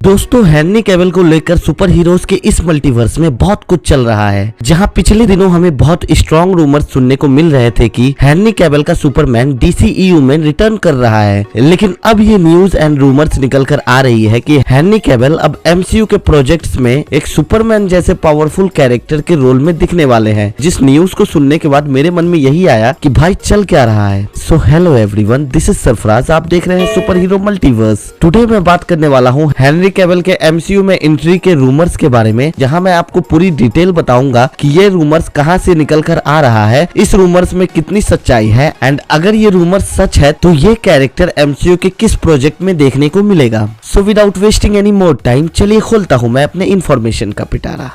दोस्तों Henry Cavill को लेकर सुपर हीरोज के इस मल्टीवर्स में बहुत कुछ चल रहा है, जहां पिछले दिनों हमें बहुत स्ट्रॉन्ग रूमर्स सुनने को मिल रहे थे कि हेनरी कैविल का सुपरमैन DCEU में रिटर्न कर रहा है। लेकिन अब ये न्यूज एंड रूमर्स निकल कर आ रही है कि हेनरी कैविल अब MCU के प्रोजेक्ट्स में एक सुपरमैन जैसे पावरफुल कैरेक्टर के रोल में दिखने वाले हैं। जिस न्यूज को सुनने के बाद मेरे मन में यही आया कि भाई चल क्या रहा है। So hello everyone, this is Sarfaraz, आप देख रहे हैं सुपर हीरो मल्टीवर्स। टुडे मैं बात करने वाला हूँ हेनरी कैविल के MCU में एंट्री के रूमर्स के बारे में, जहां मैं आपको पूरी डिटेल बताऊंगा कि ये रूमर्स कहां से निकल कर आ रहा है, इस रूमर्स में कितनी सच्चाई है एंड अगर ये रूमर्स सच है तो ये कैरेक्टर MCU के किस प्रोजेक्ट में देखने को मिलेगा। So without wasting any more time चलिए खोलता हूं मैं अपने इन्फॉर्मेशन का पिटारा।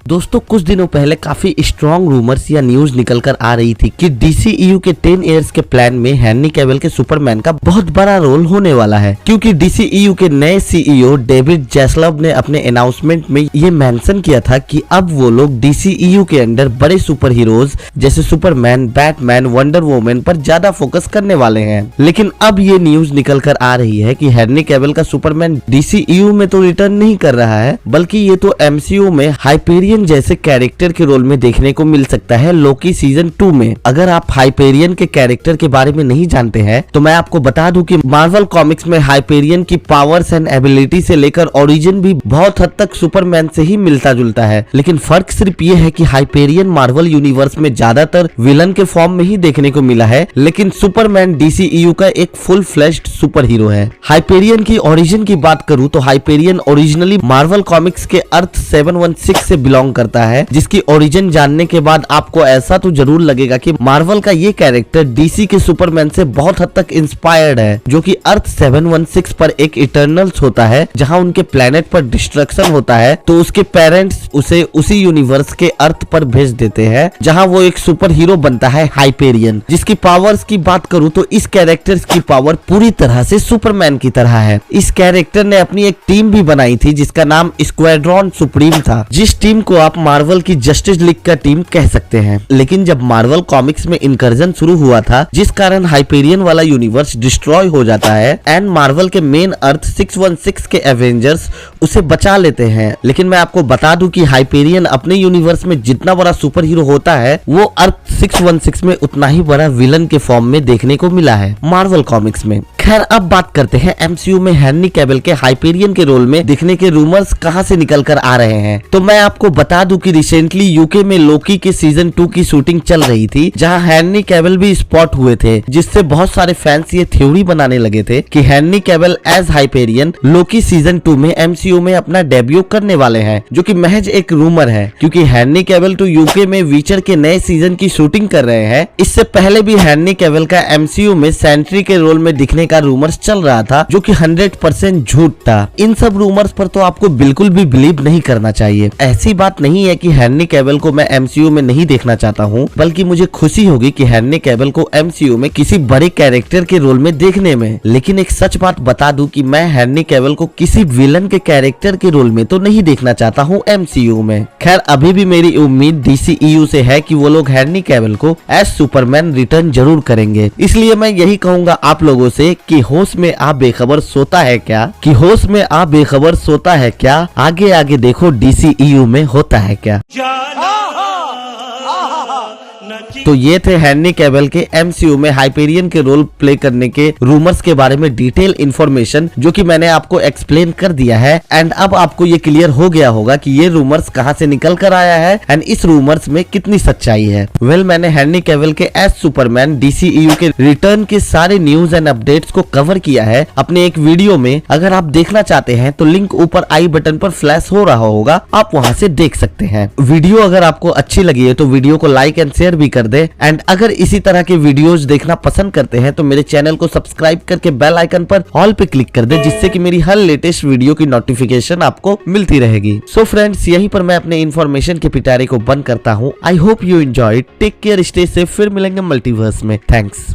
दोस्तों कुछ दिनों पहले काफी स्ट्रॉन्ग रूमर्स या न्यूज निकल कर आ रही थी कि DCEU के 10 इयर्स के प्लान में हेनरी कैविल के सुपरमैन का बहुत बड़ा रोल होने वाला है, क्योंकि DCEU के नए CEO डेविड जैसलव ने अपने अनाउंसमेंट में ये मेंशन किया था कि अब वो लोग DCEU के अंदर बड़े सुपर हीरोज जैसे सुपरमैन, बैटमैन, वंडर वुमन पर ज्यादा फोकस करने वाले हैं। लेकिन अब ये न्यूज निकल कर आ रही है कि हेनरी कैविल का सुपरमैन DCEU में तो रिटर्न नहीं कर रहा है, बल्कि ये तो MCU में हाइपेरियन जैसे कैरेक्टर के रोल में देखने को मिल सकता है लोकी सीजन 2 में। अगर आप हाइपेरियन के कैरेक्टर के बारे में नहीं जानते हैं तो मैं आपको बता दूं कि मार्वल कॉमिक्स में हाइपेरियन की पावर्स एंड एबिलिटी से लेकर ओरिजिन भी बहुत हद तक सुपरमैन से ही मिलता जुलता है। लेकिन फर्क सिर्फ ये है कि हाइपेरियन मार्वल यूनिवर्स में ज्यादातर विलन के फॉर्म में ही देखने को मिला है, लेकिन सुपरमैन DCEU का एक फुल फ्लेश्ड सुपर हीरो है। हाइपेरियन की ओरिजिन की बात करूं तो हाइपेरियन ओरिजिनली मार्वल कॉमिक्स के अर्थ 716 से बिलोंग करता है, जिसकी ओरिजिन जानने के बाद आपको ऐसा तो जरूर लगेगा कि मार्वल का ये कैरेक्टर DC के सुपरमैन से बहुत हद तक इंस्पायर्ड है, जो कि अर्थ 716 पर एक इटर्नल्स होता है, जहां उनके प्लेनेट पर डिस्ट्रक्शन होता है तो उसके पेरेंट्स उसे उसी यूनिवर्स के अर्थ पर भेज देते हैं, जहां वो एक सुपर हीरो बनता है हाइपेरियन। जिसकी पावर्स की बात करूं तो इस कैरेक्टर की पावर पूरी तरह से सुपरमैन की तरह है। इस कैरेक्टर ने अपनी एक टीम भी बनाई थी जिसका नाम स्क्वाड्रॉन सुप्रीम था, जिस टीम को आप मार्वल की जस्टिस लीग का टीम कह सकते हैं। लेकिन जब मार्वल कॉमिक्स में इनकर्जन शुरू हुआ था, जिस कारण हाइपेरियन वाला यूनिवर्स डिस्ट्रॉय हो जाता है एंड मार्वल के मेन अर्थ 616 के एवेंजर्स उसे बचा लेते हैं। लेकिन मैं आपको बता दूं कि हाइपेरियन अपने यूनिवर्स में जितना बड़ा सुपर हीरो होता है, वो अर्थ 616 में उतना ही बड़ा विलन के फॉर्म में देखने को मिला है मार्वल कॉमिक्स में। खैर अब बात करते हैं MCU में हेनरी कैविल के हाइपेरियन के रोल में दिखने के रूमर्स कहां से निकल कर आ रहे हैं। तो मैं आपको बता दूं कि रिसेंटली यूके में लोकी के सीजन 2 की शूटिंग चल रही थी, जहां हेनरी कैविल भी स्पॉट हुए थे, जिससे बहुत सारे फैंस ये थ्योरी बनाने लगे थे कि Henry Cavill as Hyperion Loki season 2 में MCU में अपना डेब्यू करने वाले हैं, जो कि महज एक रूमर है, क्योंकि हेनरी कैविल तो यूके में वीचर के नए सीजन की शूटिंग कर रहे हैं। इससे पहले भी हेनरी कैविल का MCU में सेंट्री के रोल में दिखने का रूमर्स चल रहा था, जो कि 100% झूठ था। इन सब रूमर्स पर तो आपको बिल्कुल भी बिलीव नहीं करना चाहिए। ऐसी बात नहीं है कि हेनरी कैविल को मैं MCU में नहीं देखना चाहता हूं, बल्कि मुझे खुशी होगी कि हेनरी कैविल को MCU में किसी बड़े कैरेक्टर के रोल में देखने में। लेकिन एक सच बात बता दूं कि मैं हेनरी कैविल को किसी विलन के कैरेक्टर के रोल में तो नहीं देखना चाहता हूं MCU में। खैर अभी भी मेरी उम्मीद DCEU से है कि वो लोग हेनरी कैविल को एज सुपरमैन रिटर्न जरूर करेंगे। इसलिए मैं यही कहूंगा आप लोगों से कि होश में आप बेखबर सोता है क्या, कि होश में आप बेखबर सोता है क्या, आगे आगे देखो DCEU में होता है क्या। तो ये थे हेनरी कैविल के MCU में हाइपेरियन के रोल प्ले करने के रूमर्स के बारे में डिटेल इंफॉर्मेशन, जो कि मैंने आपको एक्सप्लेन कर दिया है। एंड अब आपको ये क्लियर हो गया होगा कि ये रूमर्स कहां से निकल कर आया है एंड इस रूमर्स में कितनी सच्चाई है। मैंने हेनरी कैविल के एज सुपरमैन DCEU के रिटर्न के सारे न्यूज एंड अपडेट्स को कवर किया है अपने एक वीडियो में। अगर आप देखना चाहते हैं तो लिंक ऊपर आई बटन पर फ्लैश हो रहा होगा, आप वहां से देख सकते हैं। वीडियो अगर आपको अच्छी लगी है तो वीडियो को लाइक एंड शेयर भी कर दे। एंड अगर इसी तरह के वीडियोस देखना पसंद करते हैं तो मेरे चैनल को सब्सक्राइब करके बेल आइकन पर ऑल पे क्लिक कर दे, जिससे कि मेरी हर लेटेस्ट वीडियो की नोटिफिकेशन आपको मिलती रहेगी। सो फ्रेंड्स, यहीं पर मैं अपने इन्फॉर्मेशन के पिटारे को बंद करता हूँ। I hope you enjoyed. Take care, stay safe. फिर मिलेंगे मल्टीवर्स में। थैंक्स।